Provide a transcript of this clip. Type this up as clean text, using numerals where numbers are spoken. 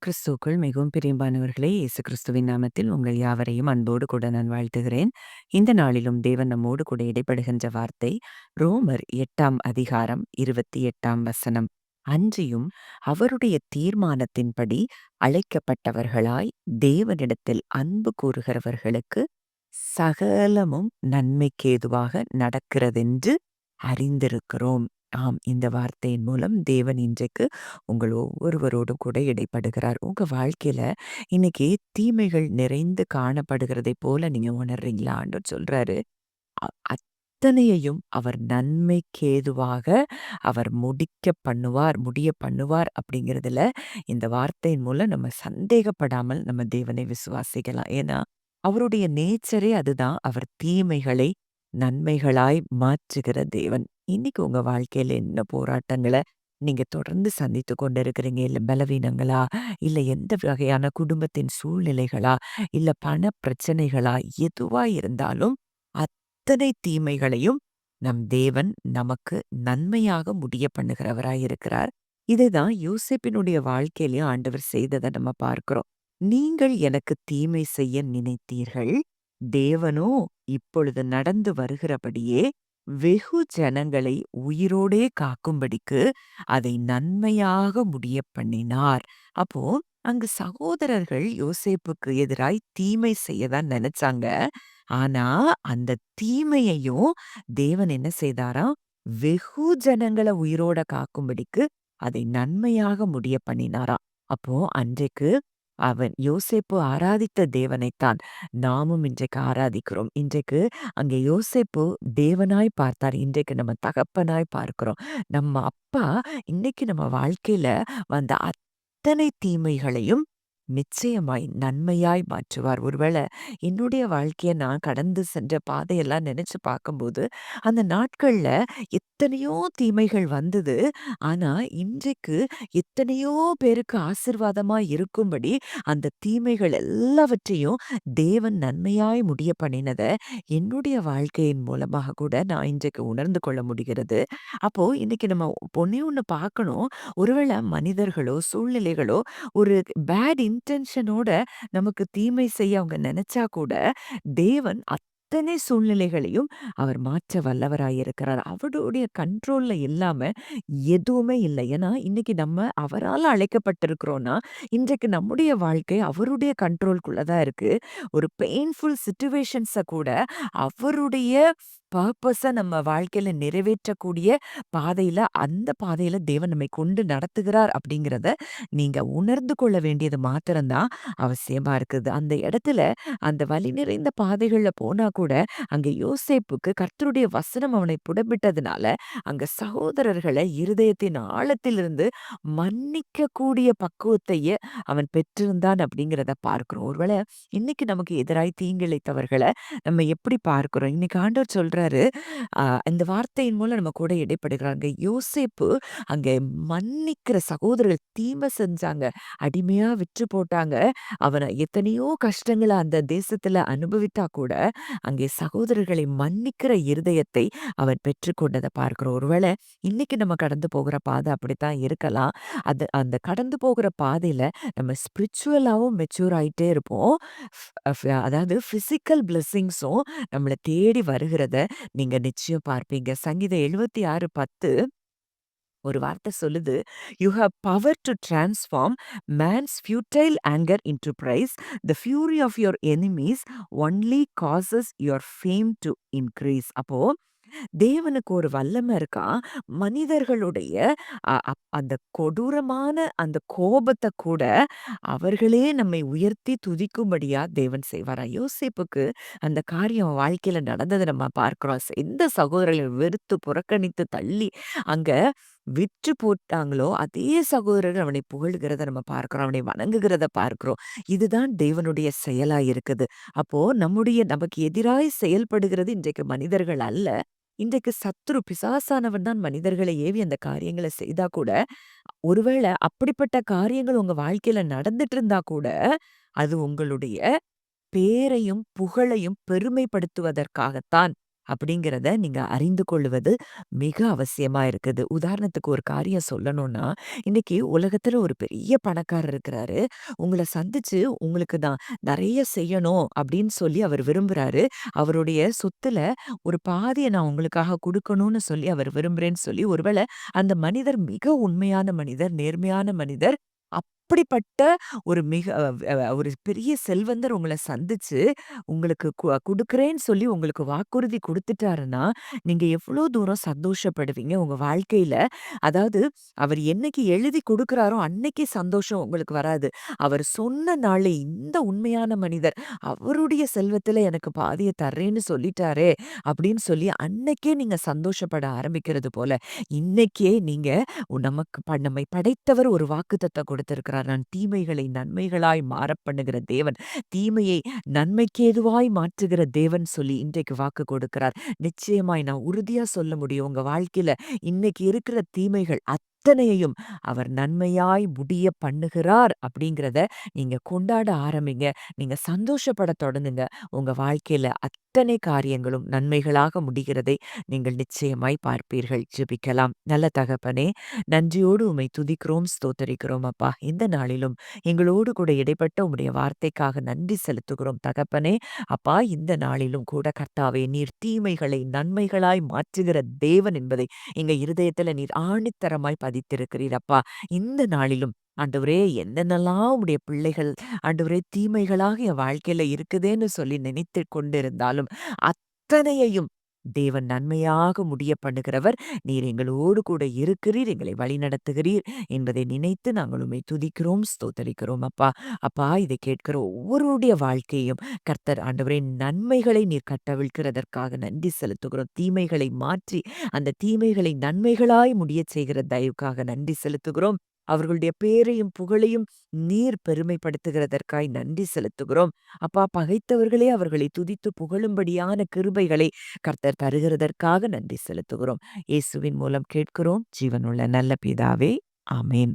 கிறிஸ்துவுக்குள் மிகவும் பிரியமானவர்களே, இயேசு கிறிஸ்துவின் நாமத்தில் உங்கள் யாவரையும் அன்போடு கூட நான் வாழ்த்துகிறேன். இந்த நாளிலும் தேவன் நம்மோடு கூட இடைப்படுகின்ற வார்த்தை ரோமர் 8ஆம் அதிகாரம் 28ஆம் வசனம். அன்றியும் அவருடைய தீர்மானத்தின்படி அழைக்கப்பட்டவர்களாய் தேவனிடத்தில் அன்பு கூறுகிறவர்களுக்கு சகலமும் நன்மைக்கேதுவாக நடக்கிறதென்று அறிந்திருக்கிறோம். ஆம், இந்த வார்த்தையின் மூலம் தேவன் இன்றைக்கு உங்கள் ஒவ்வொருவரோடும் கூட இடைப்படுகிறார். உங்க வாழ்க்கையில இன்னைக்கு தீமைகள் நிறைந்து காணப்படுகிறதை போல நீங்க உணர்றீங்களா? ஆண்டவர் சொல்றாரு, அத்தனையையும் அவர் நன்மைக்கேதுவாக அவர் முடிய பண்ணுவார் அப்படிங்கிறதுல இந்த வார்த்தையின் மூலம் நம்ம சந்தேகப்படாமல் நம்ம தேவனை விசுவாசிக்கலாம். ஏன்னா அவருடைய நேச்சரே அதுதான். அவர் தீமைகளை நன்மைகளாய் மாற்றுகிற தேவன். இன்னைக்கு உங்க வாழ்க்கையில என்ன போராட்டங்கள நீங்க தொடர்ந்து சந்தித்து கொண்டிருக்கிறீங்க? இல்ல பலவீனங்களா? இல்ல எந்த வகையான குடும்பத்தின் சூழ்நிலைகளா? இல்ல பண பிரச்சனைகளா? எதுவா இருந்தாலும் அத்தனை தீமைகளையும் நம் தேவன் நமக்கு நன்மையாக முடிய பண்ணுகிறவராய் இருக்கிறார். இதுதான் யோசேப்பினுடைய வாழ்க்கையிலயும் ஆண்டவர் செய்ததை நம்ம பார்க்கிறோம். நீங்கள் எனக்கு தீமை செய்ய நினைத்தீர்கள், தேவனோ இப்பொழுது நடந்து வருகிறபடியே வெகு ஜனங்களை உயிரோடே காக்கும்படிக்கு அதை நன்மையாக முடிய பண்ணினார். அப்போ அங்கு சகோதரர்கள் யோசேப்புக்கு எதிராய் தீமை செய்யதான் நினைச்சாங்க. ஆனா அந்த தீமையையும் தேவன் என்ன செய்தாராம்? வெகு ஜனங்கள உயிரோட காக்கும்படிக்கு அதை நன்மையாக முடிய பண்ணினாராம். அப்போ அன்றைக்கு அவன் யோசேப்பு ஆராதித்த தேவனைத்தான் நாமும் இன்றைக்கு ஆராதிக்கிறோம். இன்றைக்கு அங்கே யோசேப்பு தேவனாய் பார்த்தார். இன்றைக்கு நம்ம தகப்பனாய் பார்க்கிறோம். நம்ம அப்பா இன்னைக்கு நம்ம வாழ்க்கையில வந்த அத்தனை தீமைகளையும் நிச்சயமாய் நன்மையாய் மாற்றுவார். ஒருவேளை என்னுடைய வாழ்க்கைய நான் கடந்து சென்ற பாதையெல்லாம் நினைச்சு பார்க்கும்போது, அந்த நாட்கள்ல எத்தனையோ தீமைகள் வந்தது. ஆனா, இன்றைக்கு எத்தனையோ பேருக்கு ஆசீர்வாதமா இருக்கும்படி அந்த தீமைகள் எல்லாவற்றையும் தேவன் நன்மையாய் முடிய பண்ணினத என்னுடைய வாழ்க்கையின் மூலமாக கூட நான் இன்றைக்கு உணர்ந்து கொள்ள முடிகிறது. அப்போ இன்னைக்கு நம்ம ஒண்ணே ஒண்ணு பார்க்கணும். ஒருவேளை மனிதர்களோ, சூழ்நிலைகளோ ஒரு பேட் இன்டென்ஷனோட நமக்கு தீமை செய்ய அவங்க நினைச்சா கூட, தேவன் அத்தனை சூழ்நிலைகளையும் அவர் மாற்ற வல்லவராயிருக்கிறார். அவருடைய கண்ட்ரோல்ல இல்லாம எதுவுமே இல்ல. ஏன்னா, இன்னைக்கு நம்ம அவரால அழைக்கப்பட்டிருக்கிறோம்னா, இன்றைக்கு நம்முடைய வாழ்க்கை அவருடைய கண்ட்ரோல்குள்ள தான் இருக்கு. ஒரு பெயின்ஃபுல் சிச்சுவேஷன்ஸ கூட அவருடைய பர்ப்பஸ நம்ம வாழ்க்கையில நிறைவேற்றக்கூடிய அந்த பாதையில தேவன் நம்மை கொண்டு நடத்துகிறார் அப்படிங்கிறத நீங்க உணர்ந்து கொள்ள வேண்டியது மாத்திரம் தான் அவசியமா இருக்குது. அந்த இடத்துல அந்த வலி நிறைந்த பாதைகள்ல போனா கூட, அங்க யோசேப்புக்கு கர்த்தருடைய வசனம் அவனை புடமிட்டதுனால, அங்க சகோதரர்களை இருதயத்தின் ஆழத்திலிருந்து மன்னிக்கக்கூடிய பக்குவத்தையே அவன் பெற்றிருந்தான் அப்படிங்கிறத பார்க்கிறோம். ஒருவேளை இன்னைக்கு நமக்கு எதிராய் தீங்கிழைத்தவர்கள நம்ம எப்படி பார்க்கிறோம்? இன்னைக்கு ஆண்டவர் சொல்றாரு, அ இந்த வார்த்தையின் மூலம் நம்ம கூட இடைப்படுகிறாங்க. யோசேப்பு அங்கே மன்னிக்கிற சகோதரர்கள் தீமை செஞ்சாங்க. அடிமையா விற்று போட்டாங்க. அவன எத்தனையோ கஷ்டங்கள அந்த தேசத்துல அனுபவித்தா கூட, அங்கே சகோதரர்களை மன்னிக்கிற இருதயத்தை அவன் பெற்றுக்கொண்டத பார்க்கிறோம். ஒருவேளை இன்னைக்கு நம்ம கடந்து போகிற பாதை அப்படித்தான் இருக்கலாம். அந்த கடந்து போகிற பாதையில நம்ம ஸ்பிரிச்சுவலாவும் மெச்சூர் ஆயிட்டே இருப்போம். அதாவது பிசிக்கல் பிளெஸிங்ஸும் நம்மள தேடி வருகிறத நீங்க நிச்சயம் பார்ப்பீங்க. சங்கீதம் 76:10 ஒரு வார்த்தை சொல்லுது, "you have power to transform man's futile anger into praise. The fury of your enemies only causes your fame to increase." அப்போ தேவனுக்கு ஒரு வல்லமை இருக்காம். மனிதர்களுடைய அந்த கொடூரமான அந்த கோபத்த கூட அவர்களே நம்மை உயர்த்தி துதிக்கும்படியா தேவன் செய்வாராம். யோசேப்புக்கு அந்த காரியம் அவன் வாழ்க்கையில நடந்தத நம்ம பார்க்கிறோம். எந்த சகோதரர்கள் வெறுத்து, புறக்கணித்து, தள்ளி அங்க விற்று போட்டாங்களோ, அதே சகோதரர்கள் அவனை புகழ்கிறத நம்ம பார்க்கிறோம். அவனை வணங்குகிறத பார்க்கிறோம். இதுதான் தேவனுடைய செயலா இருக்குது. அப்போ நமக்கு எதிராய் செயல்படுகிறது இன்றைக்கு மனிதர்கள் அல்ல. இன்றைக்கு சத்துரு பிசாசானவன் தான் மனிதர்களை ஏவி அந்த காரியங்கள செய்தா கூட, ஒருவேளை அப்படிப்பட்ட காரியங்கள் உங்க வாழ்க்கையில நடந்துட்டு இருந்தா கூட, அது உங்களுடைய பேரையும், புகழையும் பெருமைப்படுத்துவதற்காகத்தான். அப்படிங்கிறத நீங்க அறிந்து கொள்வது மிக அவசியமா இருக்குது. உதாரணத்துக்கு ஒரு காரியம் சொல்லணும்னா, இன்னைக்கு உலகத்துல ஒரு பெரிய பணக்காரர் இருக்கிறாரு. உங்கள சந்திச்சு உங்களுக்கு நான் நெறைய செய்யணும் அப்படின்னு சொல்லி அவர் விரும்புறாரு. அவருடைய சொத்துல ஒரு பாதிய நான் உங்களுக்காக குடுக்கணும்னு சொல்லி அவர் விரும்புறேன்னு சொல்லி ஒருவேள அந்த மனிதர் மிக உண்மையான மனிதர், நேர்மையான மனிதர். அப்படிப்பட்ட ஒரு மிக ஒரு பெரிய செல்வந்தர் உங்கள சந்திச்சு, உங்களுக்கு குடுக்குறேன்னு சொல்லி உங்களுக்கு வாக்குறுதி குடுத்துட்டாருன்னா, நீங்க எவ்ளோ தூரம் சந்தோஷப்படுவீங்க உங்க வாழ்க்கையில. அதாவது அவர் என்னைக்கு எழுதி குடுக்குறாரோ, அன்னைக்கு சந்தோஷம் உங்களுக்கு வராது. அவர் சொன்ன நாளே இந்த உண்மையான மனிதர், அவருடைய செல்வத்துல எனக்கு பாதிய தர்றேன்னு சொல்லிட்டாரே! அப்படின்னு சொல்லி அன்னைக்கே நீங்க சந்தோஷப்பட ஆரம்பிக்கிறது போல, இன்னைக்கே நீங்க நமக்கு நம்மை படைத்தவர் ஒரு வாக்குத்தத்தம் கொடுத்திருக்கிறார். நான் தீமைகளை நன்மைகளாய் மாறப் பண்ணுகிற தேவன். தீமையை நன்மைக்கு ஏதுவாய் மாற்றுகிற தேவன் சொல்லி இன்றைக்கு வாக்கு கொடுக்கிறார். நிச்சயமாய் நான் உறுதியா சொல்ல முடியும். உங்க வாழ்க்கையில இன்னைக்கு இருக்கிற தீமைகள் அத்தனையையும் அவர் நன்மையாய் முடிய பண்ணுகிறார் அப்படிங்கிறத நீங்க கொண்டாட ஆரம்பிங்க. நீங்க சந்தோஷப்படத் தொடங்குங்க. உங்க வாழ்க்கையில அத்தனை காரியங்களும் நன்மைகளாக முடிகிறதை நீங்கள் நிச்சயமாய் பார்ப்பீர்கள். ஜெபிக்கலாம். நல்ல தகப்பனே, நன்றியோடு உம்மை துதிக்கிறோம், ஸ்தோத்தரிக்கிறோம் அப்பா. இந்த நாளிலும் எங்களோடு கூட இடைப்பட்ட உம்முடைய வார்த்தைக்காக நன்றி செலுத்துகிறோம் தகப்பனே. அப்பா, இந்த நாளிலும் கூட கர்த்தாவே, நீர் தீமைகளை நன்மைகளாய் மாற்றுகிற தேவன் என்பதை எங்க இருதயத்துல நீர் ஆணித்தரமாய் பதித்திருக்கிறீர் அப்பா. இந்த நாளிலும் ஆண்டவரே, என்னென்னலாம் உம்முடைய பிள்ளைகள் ஆண்டவரே தீமைகளாக என் வாழ்க்கையில இருக்குதேன்னு சொல்லி நினைத்துக் கொண்டிருந்தாலும் அத்தனையையும் தேவன் நன்மையாக முடிய பண்ணுகிறவர். நீர் எங்களோடு கூட இருக்கிறீர், எங்களை வழிநடத்துகிறீர் என்பதை நினைத்து நாங்கள் உம்மை துதிக்கிறோம், ஸ்தோத்தரிக்கிறோம் அப்பா. அப்பா, இதை கேட்கிற ஒவ்வொருவருடைய வாழ்க்கையும் கர்த்தர் ஆண்டவரே நன்மைகளை நீர் கட்டவிழ்க்கிறதற்காக நன்றி செலுத்துகிறோம். தீமைகளை மாற்றி அந்த தீமைகளை நன்மைகளாய் முடியச் செய்கிற தயவுக்காக நன்றி செலுத்துகிறோம். அவர்களுடைய பேரையும் புகழையும் நீர் பெருமைப்படுத்துகிறதற்காய் நன்றி செலுத்துகிறோம். அப்பா, பகைத்தவர்களே அவர்களை துதித்து புகழும்படியான கிருபைகளை கர்த்தர் தருகிறதற்காக நன்றி செலுத்துகிறோம். இயேசுவின் மூலம் கேட்கிறோம் ஜீவனுள்ள நல்ல பிதாவே. ஆமென்.